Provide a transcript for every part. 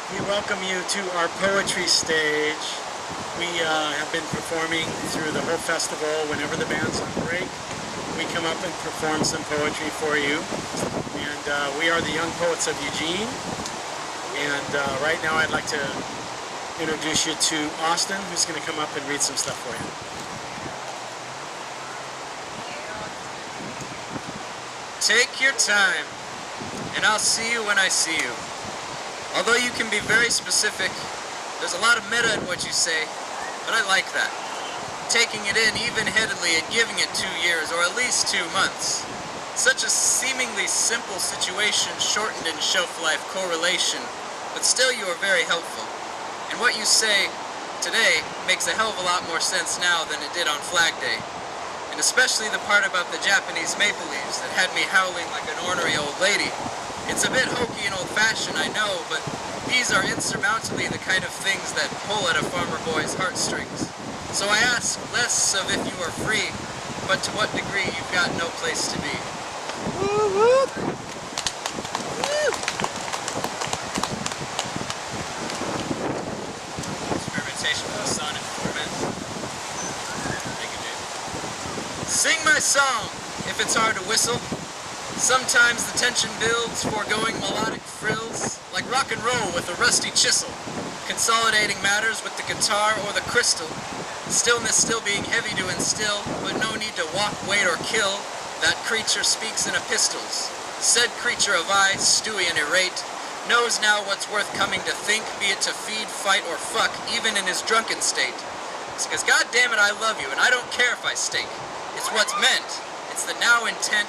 We welcome you to our poetry stage. We have been performing through the whole festival. Whenever the band's on break, we come up and perform some poetry for you. And we are the Young Poets of Eugene. And right now I'd like to introduce you to Austin, who's going to come up and read some stuff for you. Take your time, and I'll see you when I see you. Although you can be very specific, there's a lot of meta in what you say, but I like that. Taking it in even-headedly and giving it 2 years, or at least 2 months. Such a seemingly simple situation shortened in shelf-life correlation, but still you are very helpful. And what you say today makes a hell of a lot more sense now than it did on Flag Day. And especially the part about the Japanese maple leaves that had me howling like an ornery old lady. It's a bit hokey and old-fashioned, I know, but these are insurmountably the kind of things that pull at a farmer boy's heartstrings. So I ask less of if you are free, but to what degree you've got no place to be. Woo whoop! Woo! Experimentation with the sun and torment. Thank you, dude. Sing my song, if it's hard to whistle. Sometimes the tension builds, foregoing melodic frills, like rock and roll with a rusty chisel, consolidating matters with the guitar or the crystal, stillness still being heavy to instill, but no need to walk, wait, or kill. That creature speaks in epistles. Said creature of I, stewy and irate, knows now what's worth coming to think, be it to feed, fight, or fuck, even in his drunken state. It's because, goddammit, I love you, and I don't care if I stink. It's what's meant. It's the now intent.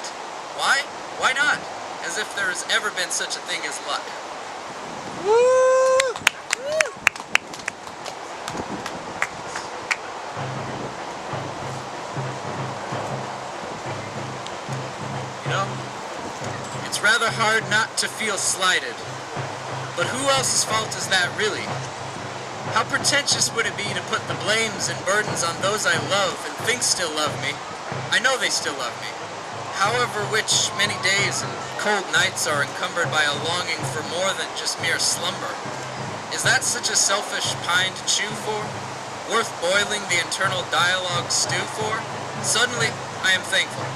Why? Why not? As if there has ever been such a thing as luck. Woo! You know, it's rather hard not to feel slighted. But who else's fault is that really? How pretentious would it be to put the blames and burdens on those I love and think still love me? I know they still love me. However, which many days and cold nights are encumbered by a longing for more than just mere slumber. Is that such a selfish pine to chew for? Worth boiling the internal dialogue stew for? Suddenly, I am thankful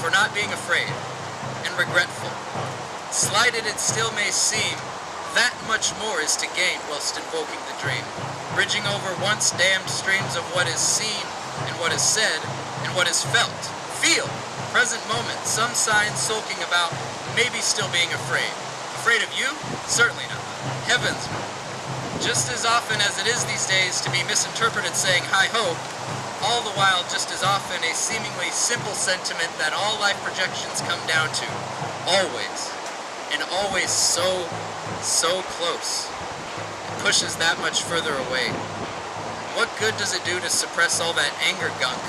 for not being afraid and regretful. Slighted it still may seem, that much more is to gain whilst invoking the dream, bridging over once dammed streams of what is seen and what is said and what is felt. Feel! Present moment, some signs sulking about, maybe still being afraid. Afraid of you? Certainly not. Heavens no. Just as often as it is these days to be misinterpreted saying hi-ho, all the while just as often a seemingly simple sentiment that all life projections come down to. Always. And always so close. It pushes that much further away. What good does it do to suppress all that anger gunk?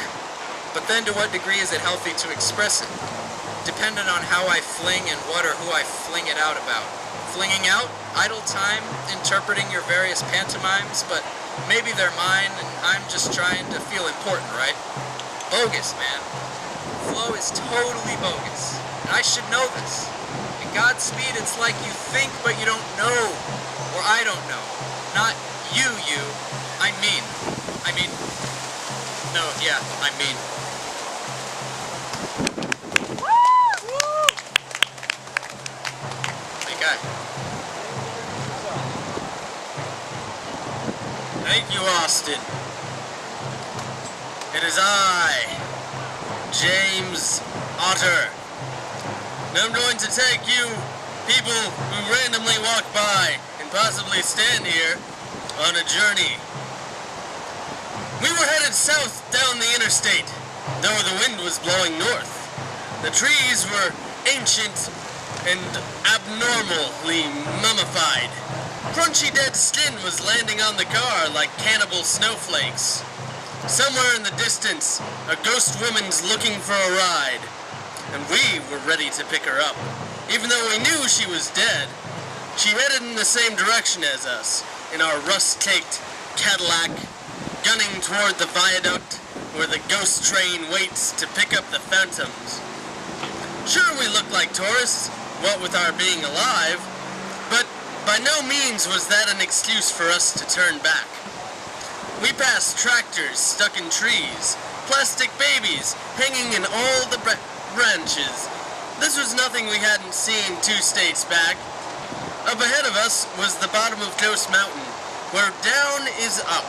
But then to what degree is it healthy to express it? Dependent on how I fling and what or who I fling it out about. Flinging out? Idle time? Interpreting your various pantomimes? But maybe they're mine and I'm just trying to feel important, right? Bogus, man. Flow is totally bogus. And I should know this. In Godspeed, it's like you think but you don't know. Or I don't know. Not you. I mean. No, yeah, I mean. Thank you, Austin. It is I, James Otter. And I'm going to take you, people who randomly walk by and possibly stand here, on a journey. We were headed south down the interstate, though the wind was blowing north. The trees were ancient and abnormally mummified. Crunchy dead skin was landing on the car like cannibal snowflakes. Somewhere in the distance, a ghost woman's looking for a ride, and we were ready to pick her up. Even though we knew she was dead, she headed in the same direction as us, in our rust-caked Cadillac, gunning toward the viaduct where the ghost train waits to pick up the phantoms. Sure, we look like tourists, what with our being alive, but by no means was that an excuse for us to turn back. We passed tractors stuck in trees, plastic babies hanging in all the branches. This was nothing we hadn't seen 2 states back. Up ahead of us was the bottom of Ghost Mountain, where down is up.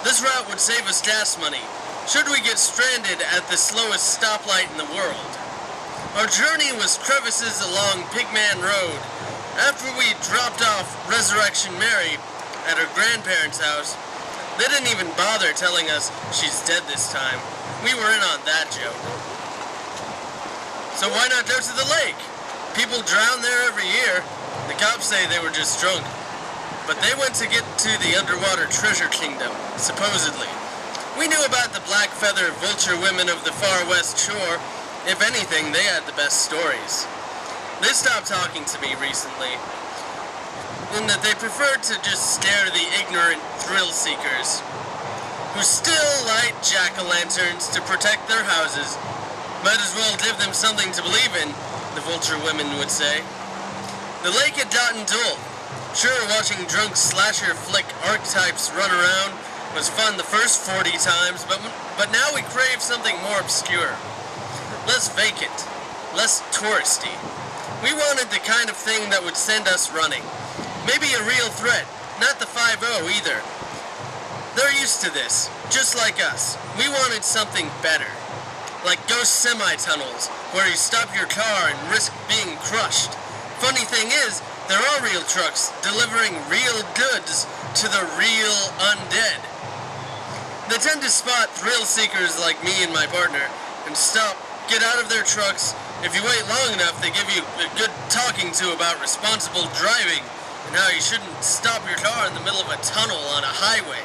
This route would save us gas money, should we get stranded at the slowest stoplight in the world. Our journey was crevices along Pigman Road. After we dropped off Resurrection Mary at her grandparents' house, they didn't even bother telling us she's dead this time. We were in on that joke. So why not go to the lake? People drown there every year. The cops say they were just drunk. But they went to get to the underwater treasure kingdom, supposedly. We knew about the black feather vulture women of the far west shore. If anything, they had the best stories. They stopped talking to me recently, in that they preferred to just scare the ignorant thrill seekers, who still light jack-o'-lanterns to protect their houses. Might as well give them something to believe in, the vulture women would say. The lake had gotten dull. Sure, watching drunk slasher flick archetypes run around was fun the first 40 times, but now we crave something more obscure. Less vacant, less touristy. We wanted the kind of thing that would send us running. Maybe a real threat, not the 5-0 either. They're used to this, just like us. We wanted something better. Like ghost semi-tunnels, where you stop your car and risk being crushed. Funny thing is, there are real trucks delivering real goods to the real undead. They tend to spot thrill seekers like me and my partner and stop, get out of their trucks. If you wait long enough, they give you a good talking to about responsible driving and how you shouldn't stop your car in the middle of a tunnel on a highway.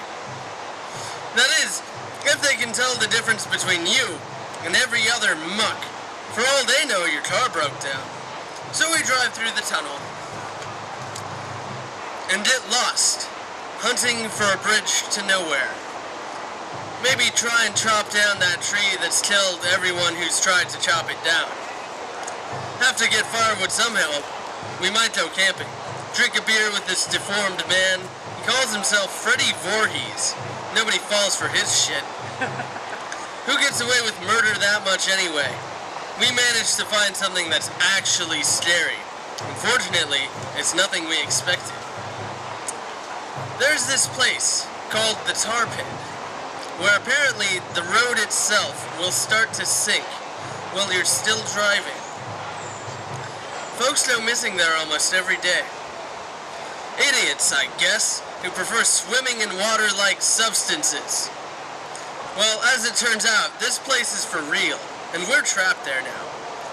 That is, if they can tell the difference between you and every other muck. For all they know, your car broke down. So we drive through the tunnel and get lost, hunting for a bridge to nowhere. Maybe try and chop down that tree that's killed everyone who's tried to chop it down. Have to get firewood somehow. We might go camping. Drink a beer with this deformed man. He calls himself Freddy Voorhees. Nobody falls for his shit. Who gets away with murder that much anyway? We managed to find something that's actually scary. Unfortunately, it's nothing we expected. There's this place called the Tar Pit, where apparently the road itself will start to sink while you're still driving. Folks go missing there almost every day. Idiots, I guess, who prefer swimming in water-like substances. Well, as it turns out, this place is for real, and we're trapped there now.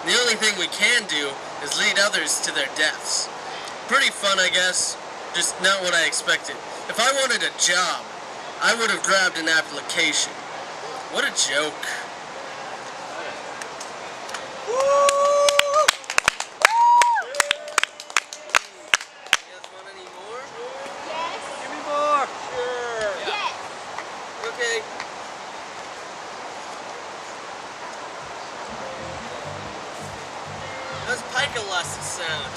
The only thing we can do is lead others to their deaths. Pretty fun, I guess, just not what I expected. If I wanted a job, I would have grabbed an application. What a joke. How's picolus sound?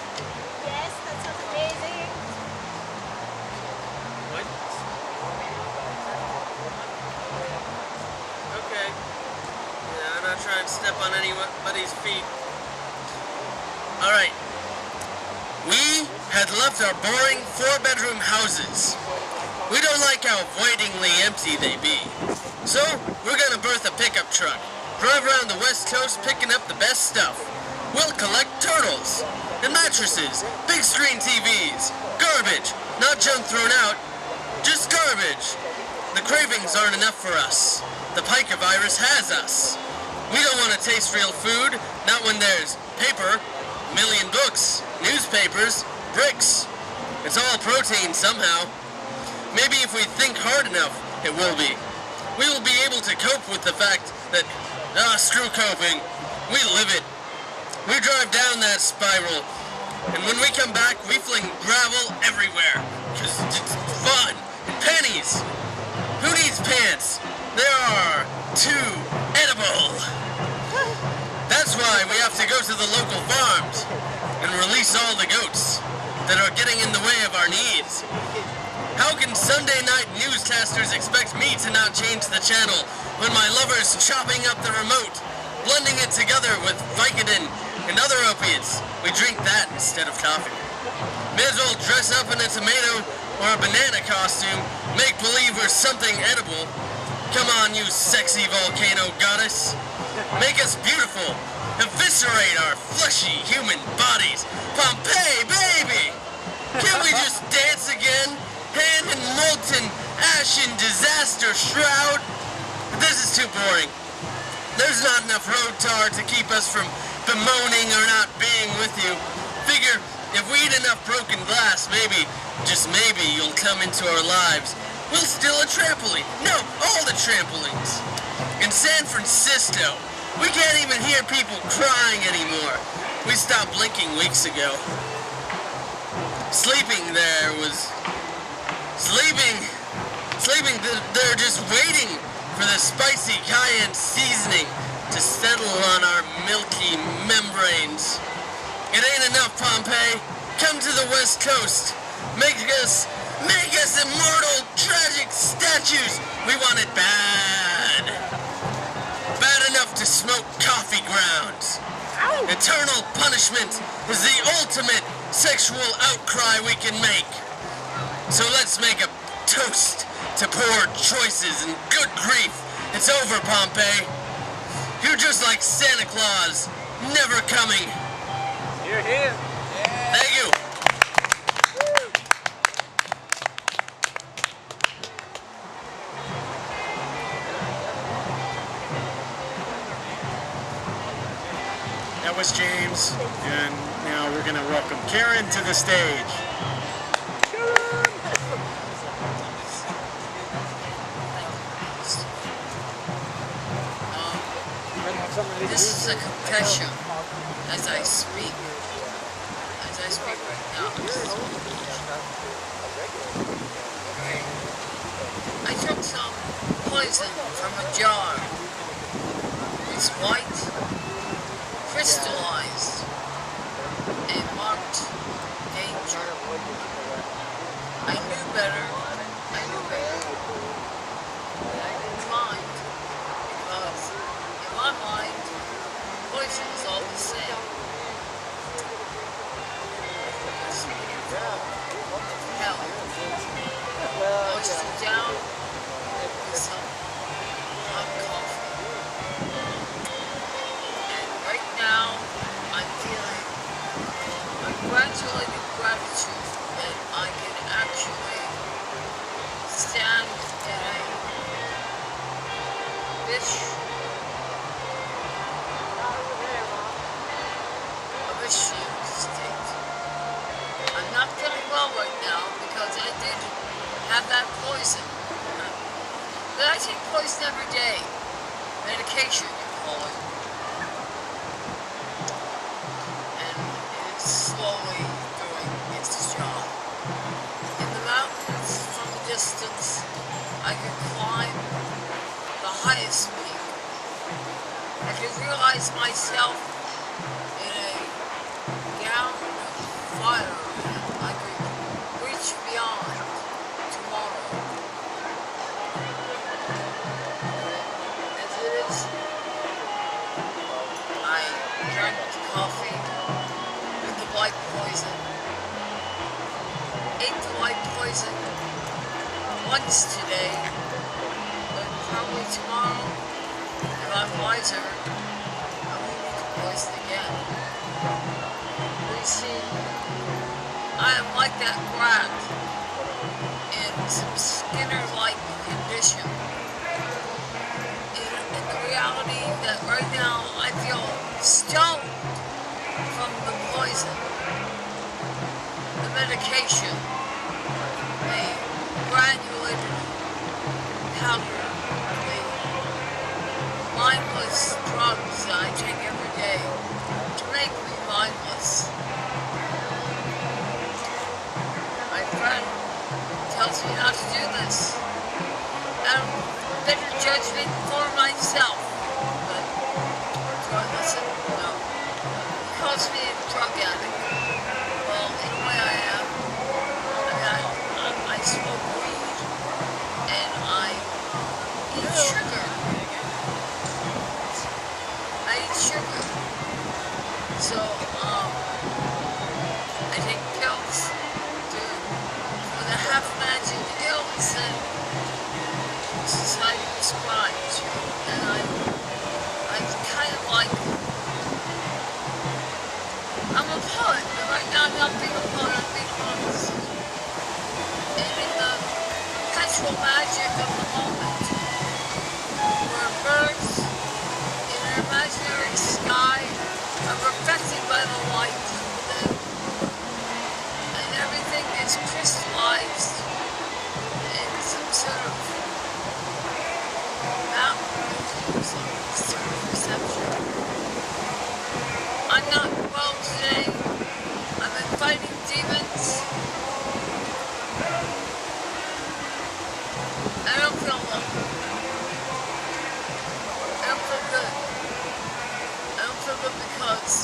Yes, that sounds amazing. What? Okay. Yeah, I'm not trying to step on anybody's feet. Alright. We had left our boring 4-bedroom houses. We don't like how avoidingly empty they be. So, we're gonna berth a pickup truck. Drive around the West Coast picking up the best stuff. We'll collect turtles and mattresses, big screen TVs, garbage, not junk thrown out, just garbage. The cravings aren't enough for us. The pica virus has us. We don't want to taste real food, not when there's paper, million books, newspapers, bricks. It's all protein somehow. Maybe if we think hard enough, it will be. We will be able to cope with the fact that, screw coping, we live it. We drive down that spiral, and when we come back, we fling gravel everywhere, because it's fun, and pennies. Who needs pants? They are too edible. That's why we have to go to the local farms and release all the goats that are getting in the way of news. How can Sunday night newscasters expect me to not change the channel when my lover's chopping up the remote, blending it together with Vicodin and other opiates? We drink that instead of coffee. May as well dress up in a tomato or a banana costume, make believe we're something edible. Come on, you sexy volcano goddess. Make us beautiful. Eviscerate our fleshy human bodies. Pompeii, baby! Can't we just dance again? Hand in molten, ashen disaster shroud? This is too boring. There's not enough road tar to keep us from bemoaning or not being with you. Figure, if we eat enough broken glass, maybe, just maybe, you'll come into our lives. We'll steal a trampoline. No, all the trampolines. In San Francisco, we can't even hear people crying anymore. We stopped blinking weeks ago. Sleeping, they're just waiting for the spicy cayenne seasoning to settle on our milky membranes. It ain't enough, Pompeii. Come to the West Coast. Make us immortal, tragic statues. We want it bad. Bad enough to smoke coffee grounds. Eternal punishment is the ultimate sexual outcry we can make. So let's make a toast to poor choices and good grief. It's over, Pompeii. You're just like Santa Claus, never coming. You're here. Thank you. That was James, and now we're going to welcome Karen to the stage. This is a confession as I speak right now. Okay. I took some poison from a jar. It's white, crystallized, and marked danger. I knew better. But I didn't mind, because in my mind, poison is all the same. Hell, moisture down with some hot coffee. And right now, I'm feeling congratulated gratitude that I can actually stand in a dish of a sheep state. I'm not feeling well right now because I did have that poison. But I take poison every day. Medication, you call it. And it is slowly doing its job. In the mountains, from a distance, I could climb the highest peak. I could realize myself in a gown of fire. I could reach beyond tomorrow. As it is, I drank the coffee with the white poison. Ate the white poison once today, but probably tomorrow, if I'm wiser, I will eat the poison again. You see, I am like that rat in some Skinner-like condition. In the reality that right now I feel stoned from the poison, the medication, the granulated powder, the mindless drugs that I take every day to make me mindless. My friend tells me not to do this. I'm better judgment for myself. But do I listen? No. He calls me a drug addict. Well, in a way I am. I mean, it, but right now I'm not being a part of big ones. And in the perpetual magic of the moment, where birds in an imaginary sky are reflected by the light within, and everything is crystallized in some sort of mountain, some sort of perception. I'm not well today. I've been fighting demons. I don't feel well. I don't feel good. I don't feel good because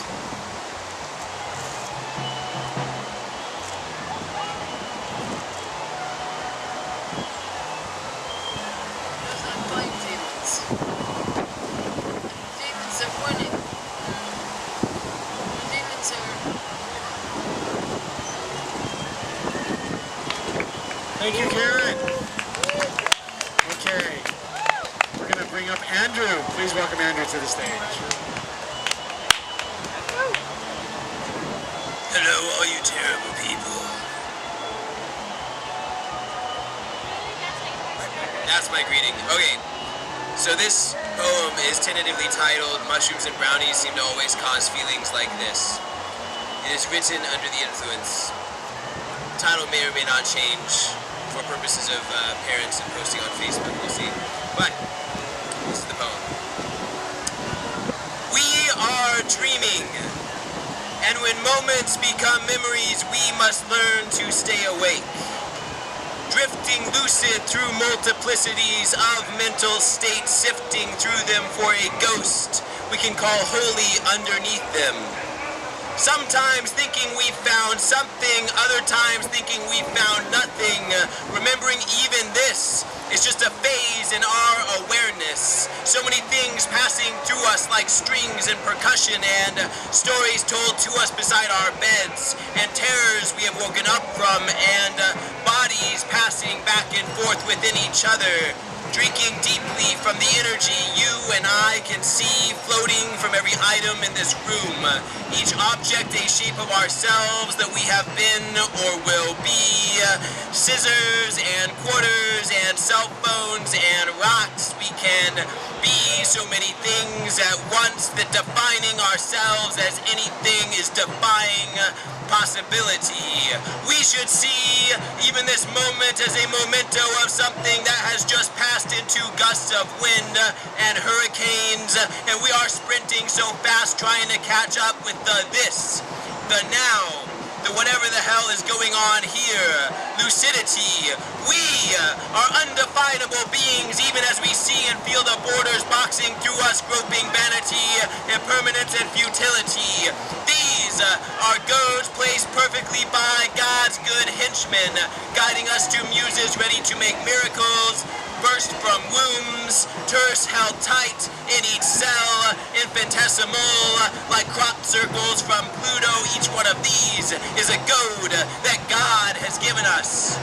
I'm fighting demons. Demons are winning. Demons are... Thank you, Karen. Okay. We're going to bring up Andrew. Please welcome Andrew to the stage. Hello, all you terrible people. That's my greeting. Okay, so this poem is tentatively titled Mushrooms and Brownies Seem to Always Cause Feelings Like This. It is written under the influence. The title may or may not change for purposes of parents and posting on Facebook, we'll see. But this is the poem. We are dreaming, and when moments become memories, we must learn to stay awake. Drifting lucid through multiplicities of mental states, sifting through them for a ghost we can call holy underneath them. Sometimes thinking we found something, other times thinking we found nothing. Remembering even this is just a phase in our awareness. So many things passing through us like strings and percussion, and stories told to us beside our beds, and terrors we have woken up from, and bodies passing back and forth within each other. Drinking deeply from the energy you and I can see floating from every item in this room. Each object a shape of ourselves that we have been or will be. Scissors and quarters and cell phones and rocks. We can be so many things at once that defining ourselves as anything is defying possibility. We should see even this moment as a memento of something that has just passed into gusts of wind and hurricanes, and we are sprinting so fast trying to catch up with the this, the now, the whatever the hell is going on here. Lucidity. We are undefinable beings even as we see and feel the borders boxing through us, groping vanity, impermanence, and futility. These are goads placed perfectly by God's good henchmen, guiding us to muses ready to make miracles, burst from wombs, terse held tight in each cell, infinitesimal, like crop circles from Pluto. Each one of these is a goad that God has given us.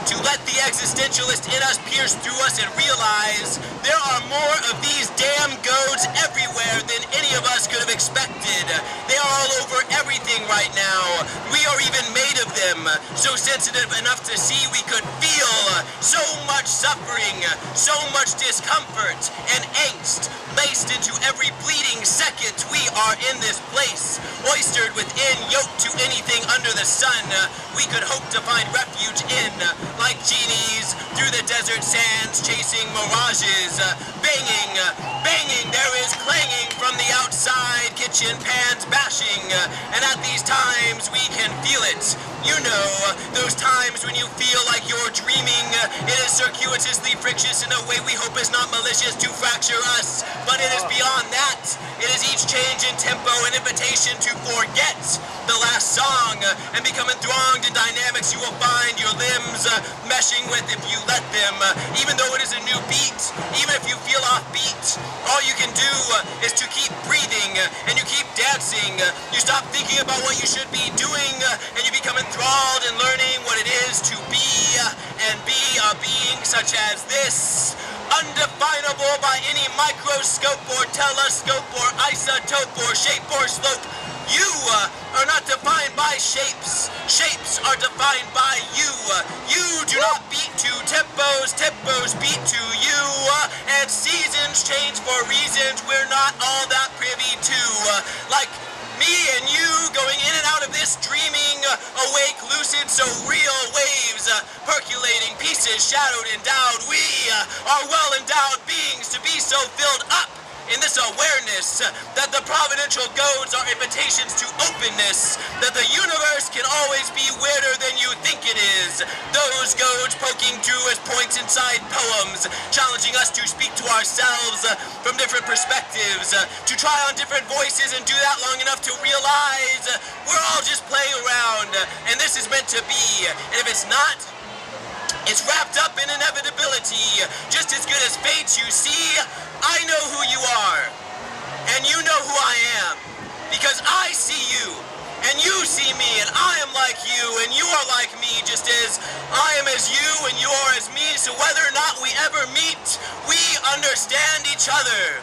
To let the existentialist in us pierce through us and realize there are more of these damn goads everywhere than any of us could have expected. They are all over everything right now. We are even made of them, so sensitive enough to see we could feel so much suffering, so much discomfort and angst laced into every bleeding second we are in this place. Oystered within, yoked to anything under the sun we could hope to find refuge in. Like genies through the desert sands chasing mirages. Banging, banging, there is clanging from the outside, kitchen pans bashing. And at these times we can feel it. You know, those times when you feel like you're dreaming. It is circuitously frictious in a way we hope is not malicious to fracture us. But it is beyond that. It is each change in tempo, an invitation to forget the last song and become enthralled in dynamics you will find your limbs meshing with if you let them. Even though it is a new beat, even if you feel offbeat, all you can do is to keep breathing and you keep dancing. You stop thinking about what you should be doing and you become enthralled in learning what it is to be and be a being such as this. Undefinable by any microscope or telescope or isotope or shape or slope. You are not defined by shapes. Shapes are defined by you. You do not beat to tempos. Tempos beat to you. And seasons change for reasons we're not all that privy to. Like me and you going in and out of this dreaming, awake, lucid, so real waves, percolating pieces, shadowed, endowed. We are well-endowed beings to be so filled up in this awareness that the providential goads are invitations to openness, that the universe can always be weirder than you think it is. Those goads poking through as points inside poems, challenging us to speak to ourselves from different perspectives, to try on different voices and do that long enough to realize we're all just playing around, and this is meant to be. And if it's not, it's wrapped up in inevitability, just as good as fate, you see. I know who you are, and you know who I am, because I see you, and you see me, and I am like you, and you are like me, just as I am as you, and you are as me, so whether or not we ever meet, we understand each other.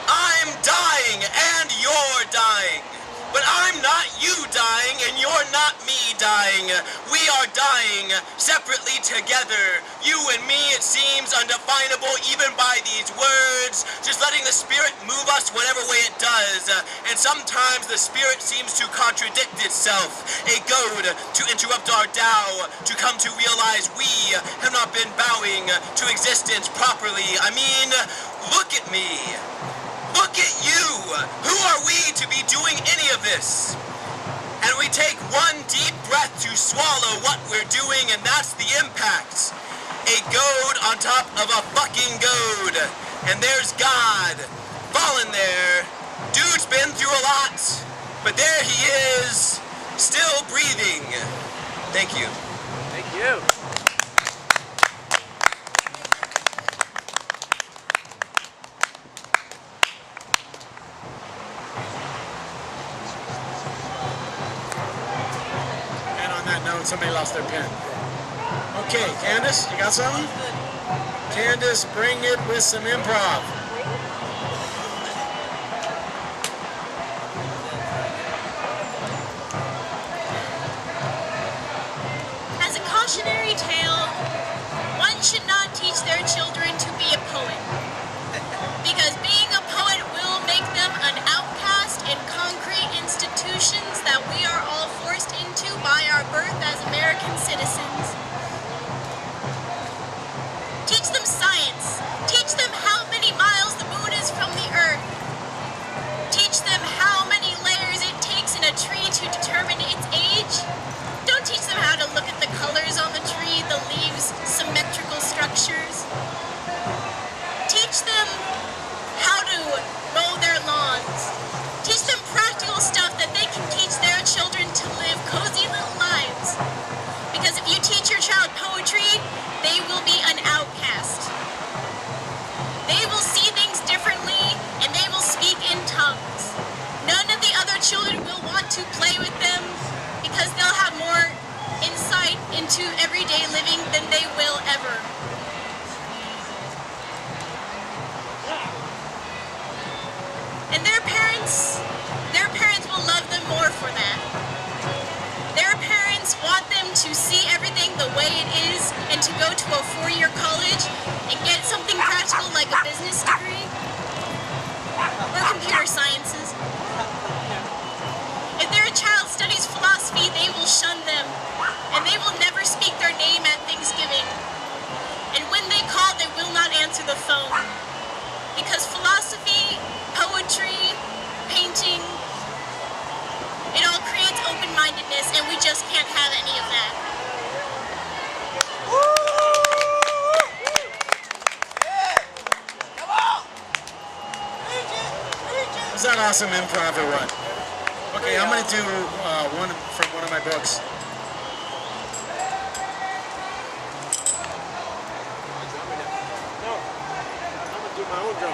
I'm dying, and you're dying. But I'm not you dying, and you're not me dying. We are dying, separately together. You and me, it seems undefinable even by these words. Just letting the spirit move us whatever way it does. And sometimes the spirit seems to contradict itself. A goad to interrupt our Tao, to come to realize we have not been bowing to existence properly. I mean, look at me. Look at you! Who are we to be doing any of this? And we take one deep breath to swallow what we're doing, and that's the impact. A goad on top of a fucking goad. And there's God, fallen there. Dude's been through a lot, but there he is, still breathing. Thank you. Thank you. Somebody lost their pen. Okay, Candace, you got something? Candace, bring it with some improv. As a cautionary tale, one should not teach their children to be a poet. Because being a poet will make them an outcast in concrete institutions that we are all forced into by our birth as American citizens. Teach them science. Teach them how many miles the moon is from the earth. Teach them how many layers it takes in a tree to determine its age. Don't teach them how to look at the colors on the tree, the leaves, symmetrical structures. Teach them how to mow their lawns. Teach them practical stuff that they can teach their children to live cozy little lives. Because if you teach your child poetry, they will be an outcast. They will see things differently, and they will speak in tongues. None of the other children will want to play with them because they'll have more insight into everyday living than they will ever. And their parents will love them more for that. Their parents want them to see everything the way it is and to go to a 4-year college and get something practical like a business degree or computer sciences. If their child studies philosophy, they will shun them and they will never speak their name at Thanksgiving. And when they call, they will not answer the phone. Because philosophy, poetry, painting, it all creates open-mindedness, and we just can't have any of that. Was that awesome improv or what? Okay, I'm going to do one from one of my books. No, I'm going to do my own drum.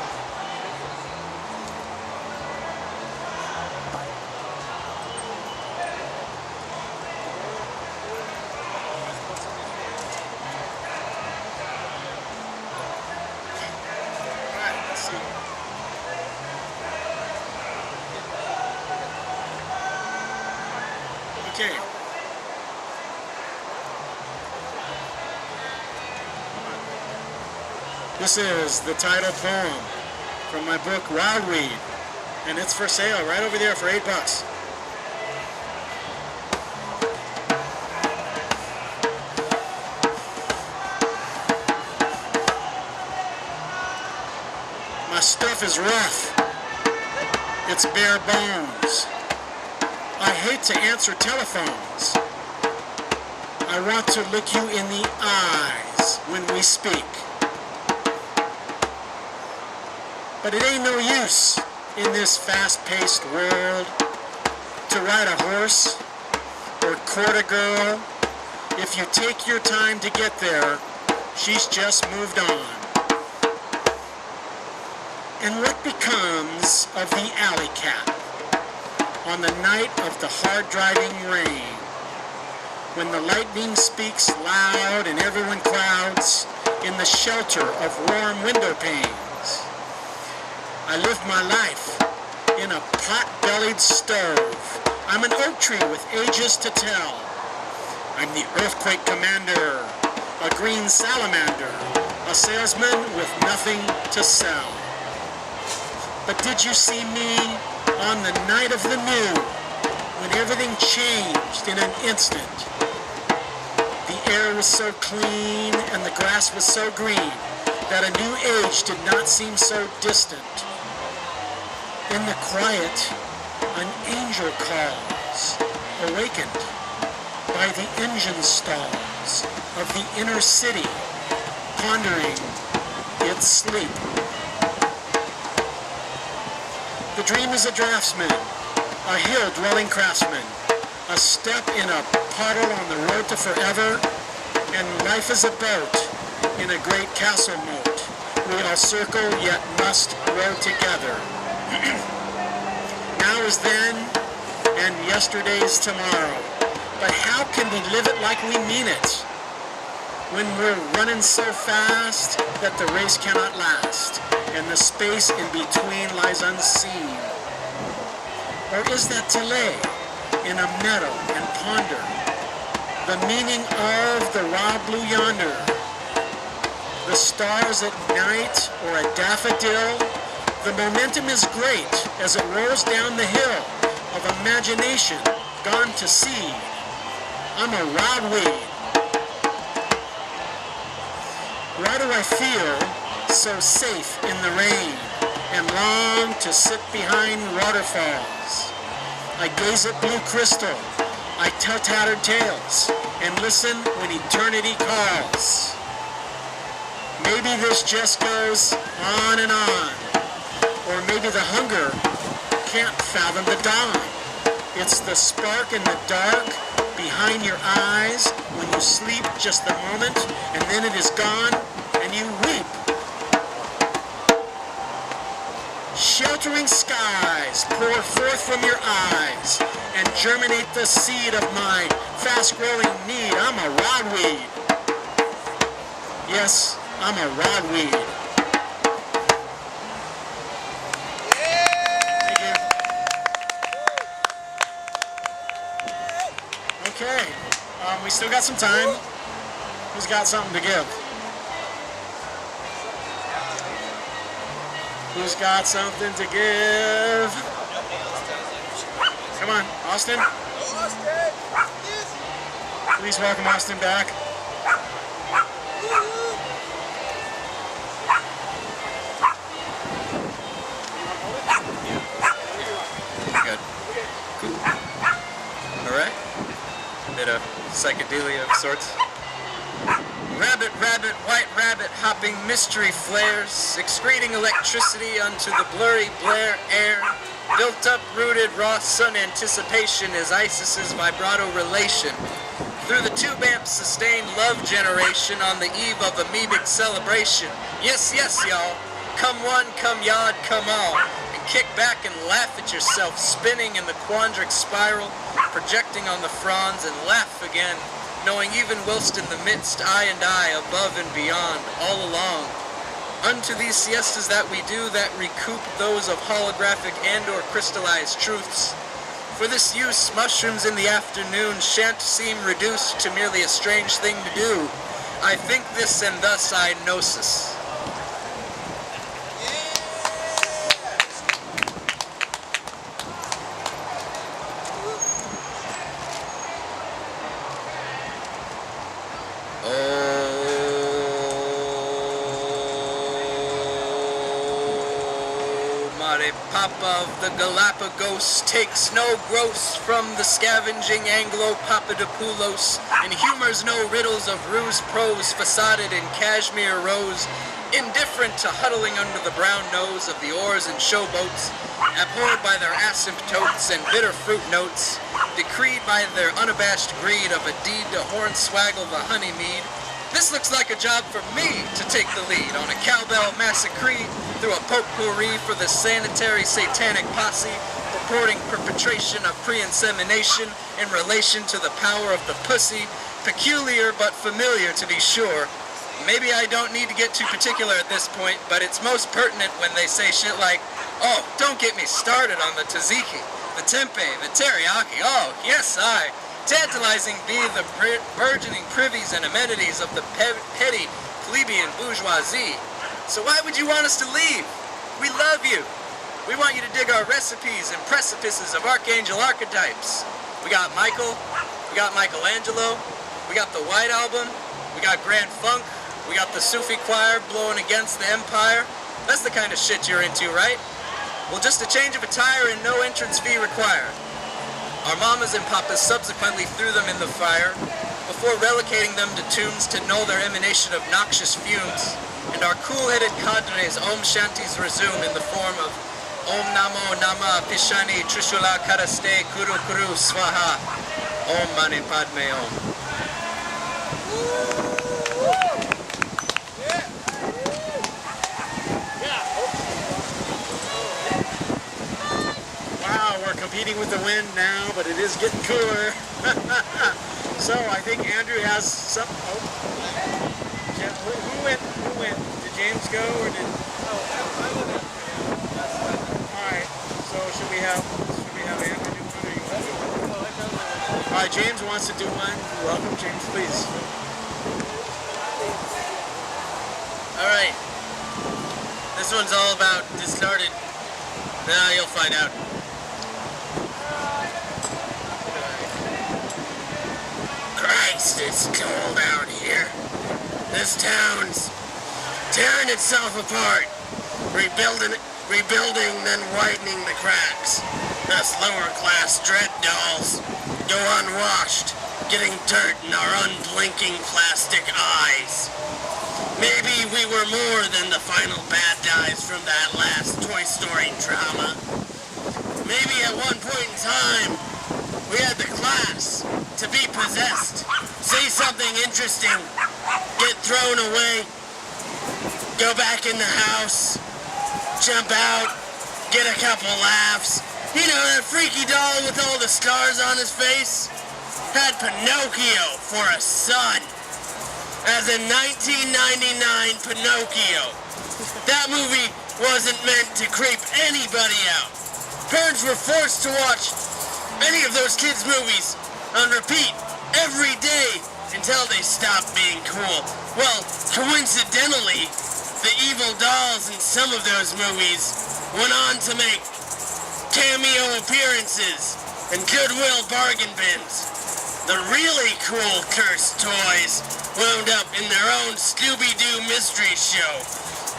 Okay. This is the title poem from my book Wildweed, and it's for sale right over there for $8. My stuff is rough. It's bare bones. I hate to answer telephones. I want to look you in the eyes when we speak. But it ain't no use in this fast-paced world to ride a horse or court a girl. If you take your time to get there, she's just moved on. And what becomes of the alley cat on the night of the hard-driving rain, when the lightning speaks loud and everyone crowds in the shelter of warm window panes? I live my life in a pot-bellied stove. I'm an oak tree with ages to tell. I'm the earthquake commander, a green salamander, a salesman with nothing to sell. But did you see me on the night of the new, when everything changed in an instant? The air was so clean and the grass was so green that a new age did not seem so distant. In the quiet, an angel calls, awakened by the engine stalls of the inner city, pondering its sleep. The dream is a draftsman, a hill-dwelling craftsman, a step in a puddle on the road to forever, and life is a boat in a great castle moat. We all circle, yet must row together. Now is then, and yesterday's tomorrow. But how can we live it like we mean it, when we're running so fast that the race cannot last, and the space in between lies unseen? Or is that to lay in a meadow and ponder the meaning of the wild blue yonder, the stars at night, or a daffodil? The momentum is great as it rolls down the hill of imagination gone to seed. I'm a wildweed. Why do I feel so safe in the rain and long to sit behind waterfalls? I gaze at blue crystal, I tell tattered tales, and listen when eternity calls. Maybe this just goes on and on. Or maybe the hunger can't fathom the dawn. It's the spark in the dark behind your eyes when you sleep just a moment, and then it is gone, and you weep. Sheltering skies pour forth from your eyes and germinate the seed of my fast-growing need. I'm a wildweed. Yes, I'm a wildweed. Okay, we still got some time. Who's got something to give? Who's got something to give? Come on, Austin. Please welcome Austin back. Good. Cool. All right. Bit of psychedelia of sorts. Rabbit, rabbit, white rabbit, hopping mystery flares, excreting electricity onto the blurry Blair air. Built up, rooted, raw sun anticipation is Isis's vibrato relation. Through the tube amp sustained love generation on the eve of amoebic celebration. Yes, yes, y'all. Come one, come yard, come all. And kick back and laugh at yourself, spinning in the quandric spiral, projecting on the fronds, and laugh again, knowing even whilst in the midst, I and I, above and beyond, all along. Unto these siestas that we do, that recoup those of holographic and or crystallized truths, For this use, mushrooms in the afternoon shan't seem reduced to merely a strange thing to do. I think this and thus I gnosis. Papa of the Galapagos takes no gross from the scavenging Anglo-Papadopoulos and humors no riddles of ruse prose facaded in cashmere rose, indifferent to huddling under the brown nose of the oars and showboats, abhorred by their asymptotes and bitter fruit notes, decreed by their unabashed greed of a deed to hornswaggle the honey mead. This looks like a job for me to take the lead on a cowbell massacre through a potpourri for the sanitary satanic posse, purporting perpetration of pre-insemination in relation to the power of the pussy, peculiar but familiar to be sure. Maybe I don't need to get too particular at this point, but it's most pertinent when they say shit like, oh, don't get me started on the tzatziki, the tempeh, the teriyaki, oh, yes, tantalizing be the burgeoning privies and amenities of the petty plebeian bourgeoisie. So why would you want us to leave? We love you. We want you to dig our recipes and precipices of archangel archetypes. We got Michael, we got Michelangelo, we got the White Album, we got Grand Funk, we got the Sufi choir blowing against the empire. That's the kind of shit you're into, right? Well, just a change of attire and no entrance fee required. Our mamas and papas subsequently threw them in the fire before relocating them to tombs to null their emanation of noxious fumes, and our cool-headed cadres Om Shantis resume in the form of Om Namo Nama Pishani Trishula Karaste Kuru Kuru Swaha Om Mani Padme Om. We're competing with the wind now, but it is getting cooler. So I think Andrew has some. Oh, who went? Did James go or did? I went after him. All right. So should we have Andrew do one or you want to do one? All right. James wants to do one. Welcome, James, please. All right. This one's all about discarded. Now you'll find out. Christ, it's cold out here. This town's tearing itself apart, rebuilding, then whitening the cracks. Us lower class dread dolls go unwashed, getting dirt in our unblinking plastic eyes. Maybe we were more than the final bad guys from that last Toy Story drama. Maybe at one point in time, we had the class to be possessed, say something interesting, get thrown away, go back in the house, jump out, get a couple laughs. You know, that freaky doll with all the stars on his face had Pinocchio for a son. As in 1999 Pinocchio. That movie wasn't meant to creep anybody out. Parents were forced to watch any of those kids' movies on repeat every day until they stopped being cool. Well, coincidentally, the evil dolls in some of those movies went on to make cameo appearances and Goodwill bargain bins. The really cool cursed toys wound up in their own Scooby-Doo mystery show,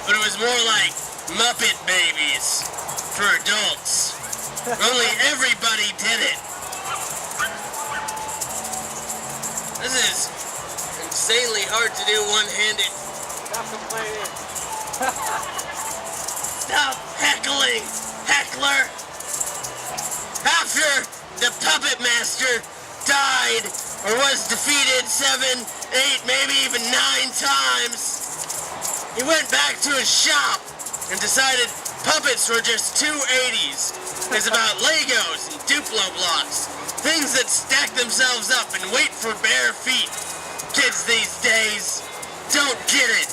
but it was more like Muppet Babies for adults. Only everybody did it. This is insanely hard to do one-handed. Stop complaining. Stop heckling, heckler! After the puppet master died or was defeated 7, 8, maybe even 9 times, he went back to his shop and decided puppets were just too 80s. It's about Legos and Duplo blocks, things that stack themselves up and wait for bare feet. Kids these days don't get it.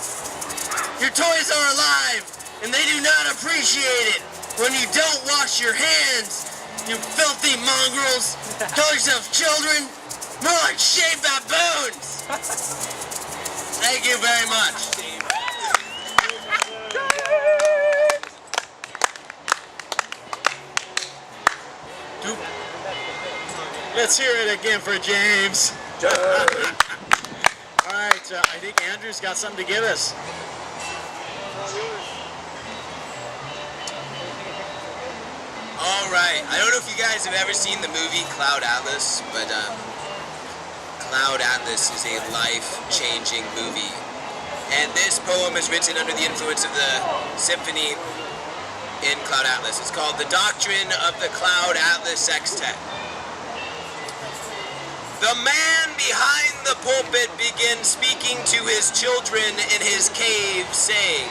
Your toys are alive, and they do not appreciate it when you don't wash your hands You filthy mongrels! Call yourselves children? More like shaved baboons! Thank you very much. Let's hear it again for James. All right, I think Andrew's got something to give us. All right. I don't know if you guys have ever seen the movie Cloud Atlas, but Cloud Atlas is a life-changing movie. And this poem is written under the influence of the symphony in Cloud Atlas. It's called The Doctrine of the Cloud Atlas Sextet. The man behind the pulpit begins speaking to his children in his cave, saying,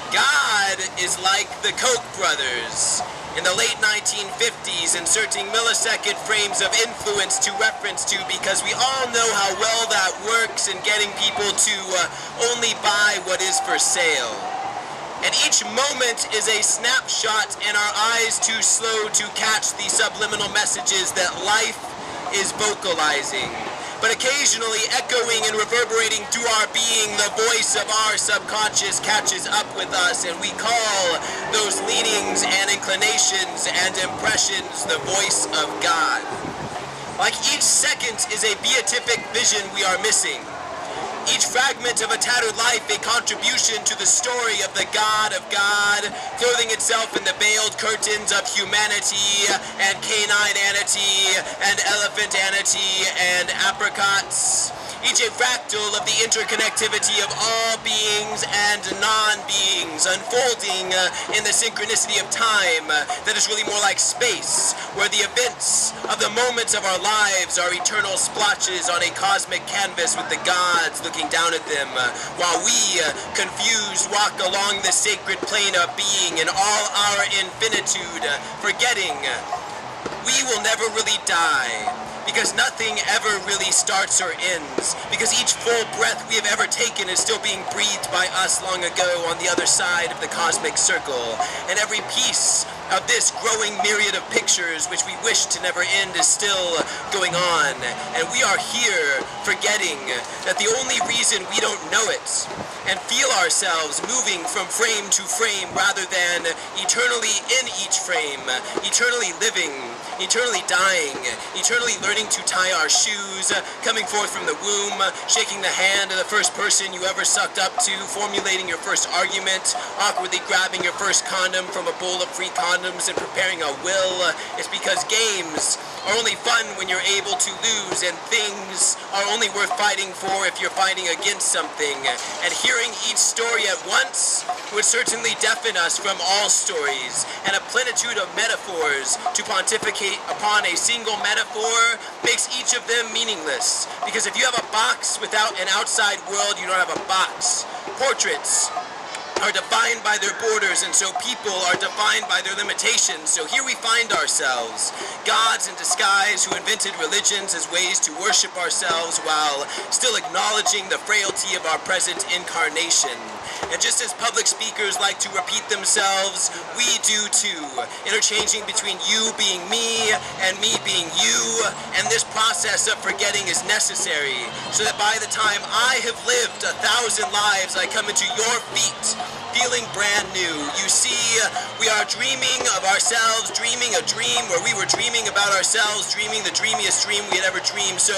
God is like the Koch brothers in the late 1950s, inserting millisecond frames of influence to reference to, because we all know how well that works in getting people to only buy what is for sale. And each moment is a snapshot, and our eyes too slow to catch the subliminal messages that life is vocalizing. But occasionally echoing and reverberating through our being, the voice of our subconscious catches up with us, and we call those leanings and inclinations and impressions the voice of God. Like each second is a beatific vision we are missing. Each fragment of a tattered life a contribution to the story of the God of God, clothing itself in the veiled curtains of humanity and canine-anity and elephant-anity and apricots. Each a fractal of the interconnectivity of all beings and non-beings, unfolding in the synchronicity of time that is really more like space, where the events of the moments of our lives are eternal splotches on a cosmic canvas with the gods looking down at them, while we, confused, walk along the sacred plane of being in all our infinitude, forgetting we will never really die. Because nothing ever really starts or ends. Because each full breath we have ever taken is still being breathed by us long ago on the other side of the cosmic circle. And every piece of this growing myriad of pictures which we wish to never end is still going on. And we are here forgetting that the only reason we don't know it and feel ourselves moving from frame to frame rather than eternally in each frame, eternally living, eternally dying, eternally learning to tie our shoes, coming forth from the womb, shaking the hand of the first person you ever sucked up to, formulating your first argument, awkwardly grabbing your first condom from a bowl of free condoms and preparing a will. It's because games are only fun when you're able to lose, and things are only worth fighting for if you're fighting against something. And hearing each story at once would certainly deafen us from all stories, and a plenitude of metaphors to pontificate upon a single metaphor makes each of them meaningless. Because if you have a box without an outside world, you don't have a box. Portraits are defined by their borders, and so people are defined by their limitations. So here we find ourselves, gods in disguise who invented religions as ways to worship ourselves while still acknowledging the frailty of our present incarnation. And just as public speakers like to repeat themselves, we do too, interchanging between you being me and me being you, and this process of forgetting is necessary, so that by the time I have lived 1,000 lives, I come into your feet, feeling brand new. You see, we are dreaming of ourselves, dreaming a dream where we were dreaming about ourselves, dreaming the dreamiest dream we had ever dreamed. So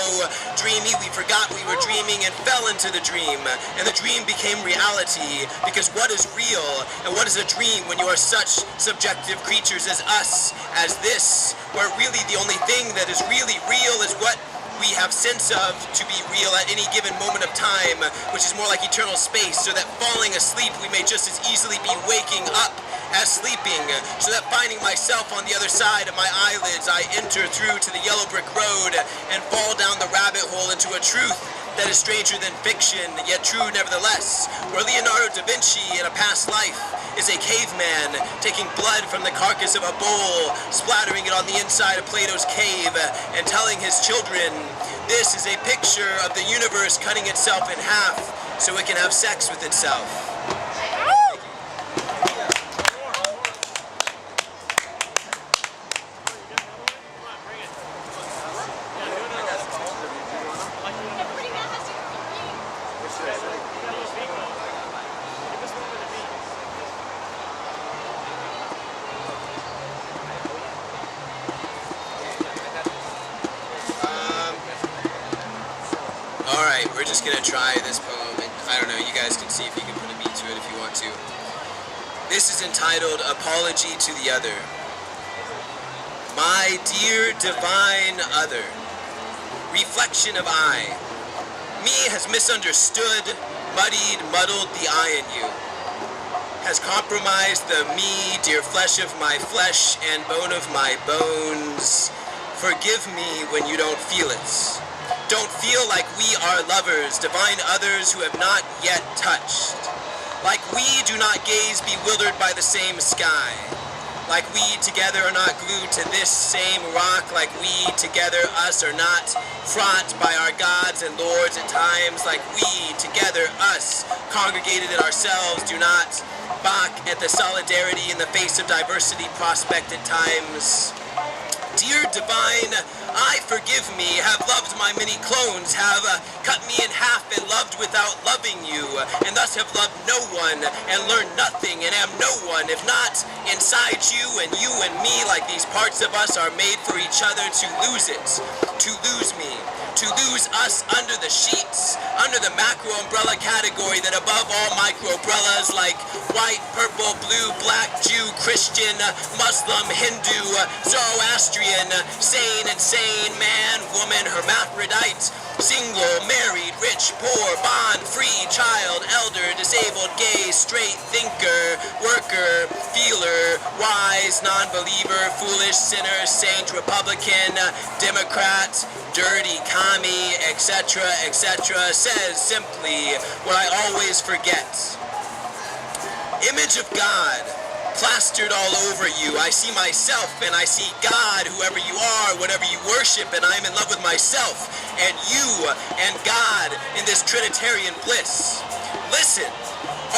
dreamy, we forgot we were dreaming and fell into the dream. And the dream became reality, because what is real and what is a dream when you are such subjective creatures as us, as this, where really the only thing that is really real is what we have sense of to be real at any given moment of time, which is more like eternal space, so that falling asleep we may just as easily be waking up as sleeping, so that finding myself on the other side of my eyelids, I enter through to the yellow brick road and fall down the rabbit hole into a truth that is stranger than fiction, yet true nevertheless, where Leonardo da Vinci in a past life is a caveman taking blood from the carcass of a bull, splattering it on the inside of Plato's cave, and telling his children, this is a picture of the universe cutting itself in half so it can have sex with itself. Alright, we're just gonna try this poem, and I don't know, you guys can see if you can put a beat to it if you want to. This is entitled Apology to the Other. My dear divine other, reflection of I, me has misunderstood, muddied, muddled the I in you, has compromised the me, dear flesh of my flesh and bone of my bones. Forgive me when you don't feel it. Don't feel like we are lovers, divine others who have not yet touched. Like we do not gaze bewildered by the same sky. Like we together are not glued to this same rock. Like we together, us, are not fraught by our gods and lords at times. Like we together, us, congregated in ourselves, do not balk at the solidarity in the face of diversity prospect at times. Dear divine, I forgive me, have loved my many clones, have cut me in half and loved without loving you, and thus have loved no one and learned nothing and am no one, if not inside you and me, like these parts of us are made for each other to lose it, to lose me, to lose us under the sheets, under the macro umbrella category that above all micro umbrellas like white, purple, blue, black, Jew, Christian, Muslim, Hindu, Zoroastrian, sane, insane, man, woman, hermaphrodite, single, married, rich, poor, bond, free, child, elder, disabled, gay, straight, thinker, worker, feeler, wise, non-believer, foolish, sinner, saint, Republican, Democrat, dirty, commie, etc., etc., says simply what I always forget. Image of God plastered all over you. I see myself and I see God, whoever you are, whatever you worship, and I am in love with myself and you and God in this Trinitarian bliss. Listen,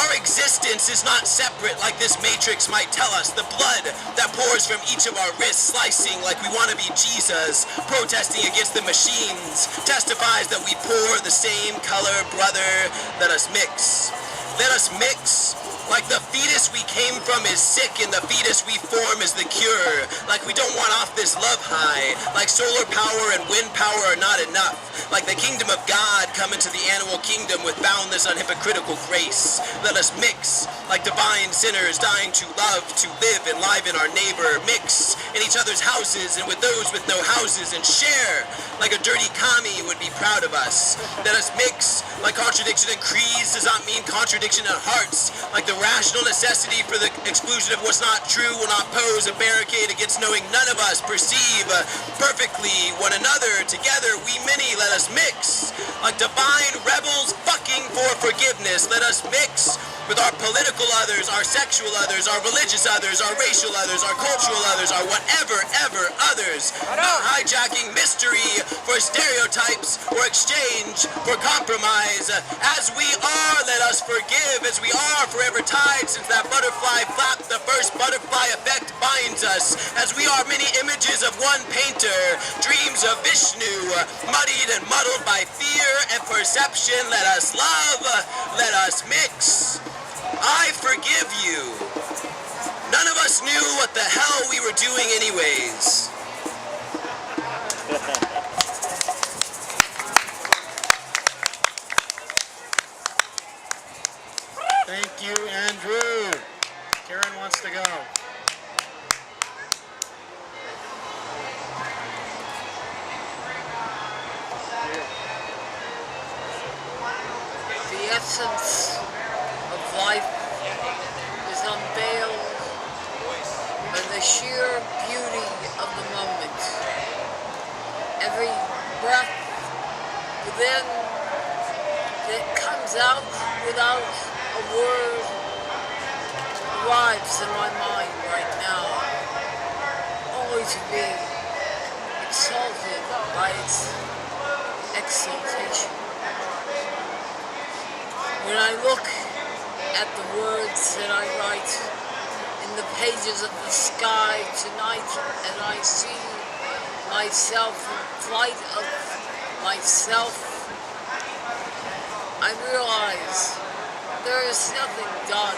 our existence is not separate like this matrix might tell us. The blood that pours from each of our wrists, slicing like we want to be Jesus, protesting against the machines, testifies that we pour the same color, brother. Let us mix. Let us mix. Like the fetus we came from is sick and the fetus we form is the cure. Like we don't want off this love high. Like solar power and wind power are not enough. Like the kingdom of God come into the animal kingdom with boundless unhypocritical grace. Let us mix. Like divine sinners dying to love, to live and live in our neighbor. Mix in each other's houses and with those with no houses and share. Like a dirty commie would be proud of us. Let us mix. Like contradiction in creeds does not mean contradiction in hearts. Like the rational necessity for the exclusion of what's not true will not pose a barricade against knowing none of us perceive perfectly one another. Together we many, let us mix. Like divine rebels fucking for forgiveness, let us mix with our political others, our sexual others, our religious others, our racial others, our cultural others, our whatever ever others. Not hijacking mystery for stereotypes or exchange for compromise. As we are, let us forgive as we are forever tied since that butterfly flap, the first butterfly effect binds us. As we are many images of one painter, dreams of Vishnu, muddied and muddled by fear and perception. Let us love, let us mix. I forgive you. None of us knew what the hell we were doing anyways. Thank you, Andrew. Karen wants to go. The essence of life is unveiled by the sheer beauty of the moment. Every breath within that comes out without a word arrives in my mind right now, only to be exalted by its exaltation. When I look at the words that I write in the pages of the sky tonight, and I see myself in flight of myself, I realize there is nothing done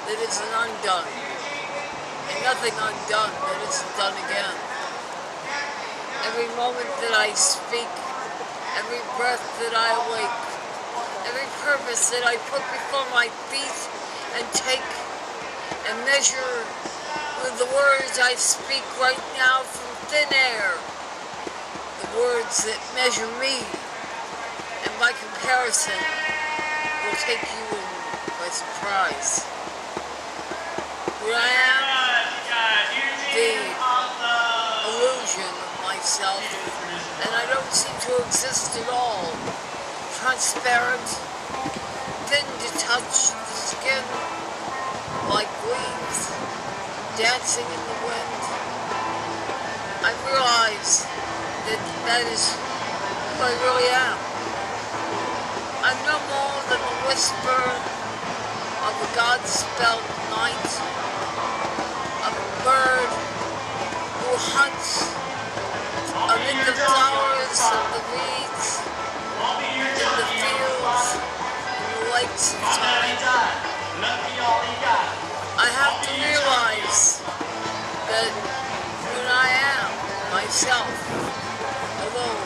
that isn't undone, and nothing undone that isn't done again. Every moment that I speak every breath that I awake, every purpose that I put before my feet and take and measure with the words I speak right now from thin air, the words that measure me, and by comparison will take you in by surprise. Where I am, the illusion of myself, and I don't seem to exist at all. Transparent, thin to touch the skin, like leaves dancing in the wind. I realize that is who I really am. I'm no more than the whisper of a God-spelled night, of a bird who hunts amid the flowers of the reeds, in the fields, in the lakes of time. I have to realize that when I am myself, although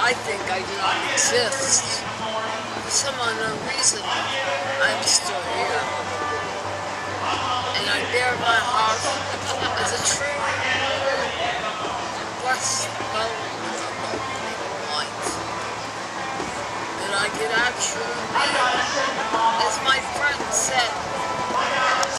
I think I do not exist, for some unknown reason, I'm still here. And I bear my heart as a true, blessed bone of light. That I could actually be, as my friend said,